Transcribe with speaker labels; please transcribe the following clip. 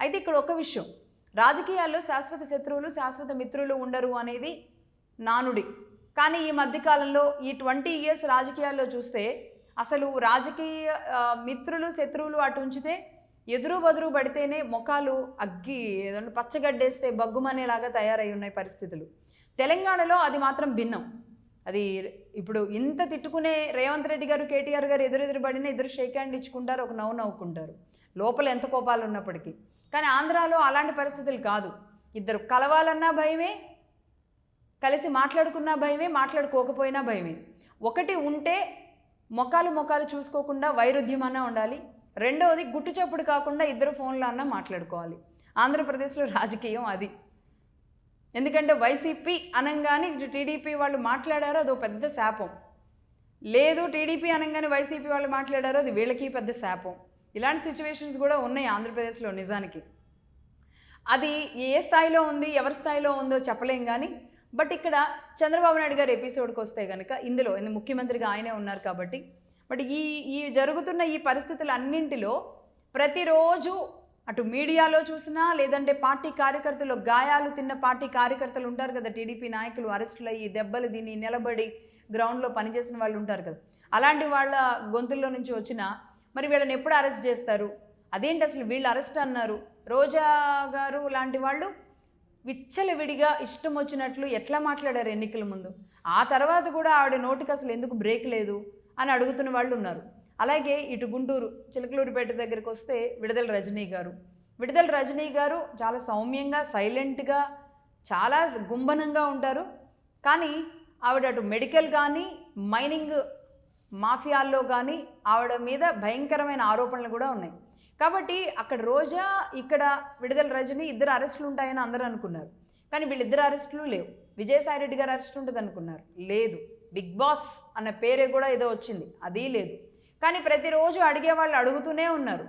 Speaker 1: అయితే ఇక్కడ ఒక విషయం, రాజకీయాల్లో శాశ్వత శత్రువులు శాశ్వత మిత్రులు ఉండరు అనేది నానుడి. కానీ ఈ మధ్యకాలంలో ఈ 20 years రాజకీయాల్లో చూస్తే అసలు రాజకీయ మిత్రులు శత్రువులు అటు ఉంచితే ఎదురు బదురు పడితేనే ముఖాలు అగ్గి ఏదంటే పచ్చగడ్డేస్తే బగ్గుమనేలాగా తయారై ఉన్నాయి పరిస్థితులు. తెలంగాణలో అది మాత్రం భిన్నం. అది ఇప్పుడు ఇంత తిట్టుకునే రేవంత్ రెడ్డి గారు కేటీఆర్ గారు ఎదురెదురు పడినా ఇద్దరు షేక్ హ్యాండ్ ఇచ్చుకుంటారు, ఒక నవ్వుకుంటారు లోపల ఎంత కోపాలు ఉన్నప్పటికీ. కానీ ఆంధ్రాలో అలాంటి పరిస్థితులు కాదు. ఇద్దరు కలవాలన్నా భయమే, కలిసి మాట్లాడుకున్నా భయమే, మాట్లాడుకోకపోయినా భయమే. ఒకటి ఉంటే మొఖాలు చూసుకోకుండా వైరుధ్యమన్నా ఉండాలి. రెండవది గుట్టు చప్పుడు కాకుండా ఇద్దరు ఫోన్లో అన్నా మాట్లాడుకోవాలి. ఆంధ్రప్రదేశ్లో రాజకీయం అది. ఎందుకంటే వైసీపీ అనగానే ఇటు టీడీపీ వాళ్ళు మాట్లాడారో అదో పెద్ద శాపం, లేదు టీడీపీ అనగానే వైసీపీ వాళ్ళు మాట్లాడారో అది వీళ్ళకి పెద్ద శాపం. ఇలాంటి సిచ్యువేషన్స్ కూడా ఉన్నాయి ఆంధ్రప్రదేశ్లో. నిజానికి అది ఏ స్థాయిలో ఉంది, ఎవరి స్థాయిలో ఉందో చెప్పలేం. కానీ బట్ ఇక్కడ చంద్రబాబు నాయుడు గారు ఎపిసోడ్కి వస్తే కనుక ఇందులో ముఖ్యమంత్రిగా ఆయనే ఉన్నారు కాబట్టి, బట్ ఈ జరుగుతున్న ఈ పరిస్థితులు అన్నింటిలో ప్రతిరోజు అటు మీడియాలో చూసినా లేదంటే పార్టీ కార్యకర్తలు గాయాలు తిన్న పార్టీ కార్యకర్తలు ఉంటారు కదా, టీడీపీ నాయకులు అరెస్టులు అయ్యి దెబ్బలు తిని నిలబడి గ్రౌండ్లో పనిచేసిన వాళ్ళు ఉంటారు కదా, అలాంటి వాళ్ళ గొంతుల్లో నుంచి వచ్చిన మరి వీళ్ళని ఎప్పుడు అరెస్ట్ చేస్తారు, అదేంటి అసలు వీళ్ళు అరెస్ట్ అన్నారు, రోజా గారు లాంటి వాళ్ళు విచ్చలవిడిగా ఇష్టం వచ్చినట్లు ఎట్లా మాట్లాడారు ఎన్నికల ముందు, ఆ తర్వాత కూడా ఆవిడ నోటికి అసలు ఎందుకు బ్రేక్ లేదు అని అడుగుతున్న వాళ్ళు ఉన్నారు. అలాగే ఇటు గుంటూరు చిలకలూరిపేట దగ్గరికి వస్తే విడుదల రజనీ గారు చాలా సౌమ్యంగా సైలెంట్గా చాలా గుంభనంగా ఉంటారు. కానీ ఆవిడ అటు మెడికల్ కానీ మైనింగ్ మాఫియాల్లో కానీ ఆవిడ మీద భయంకరమైన ఆరోపణలు కూడా ఉన్నాయి. కాబట్టి అక్కడ రోజా ఇక్కడ విడుదల రజనీ ఇద్దరు అరెస్టులు ఉంటాయని అందరూ అనుకున్నారు. కానీ వీళ్ళిద్దరు అరెస్టులు లేవు. విజయసాయిరెడ్డి గారు అరెస్ట్ ఉంటుంది అనుకున్నారు, లేదు. బిగ్ బాస్ అన్న పేరే కూడా ఏదో వచ్చింది, అది లేదు. కానీ ప్రతిరోజు అడిగే వాళ్ళు అడుగుతూనే ఉన్నారు.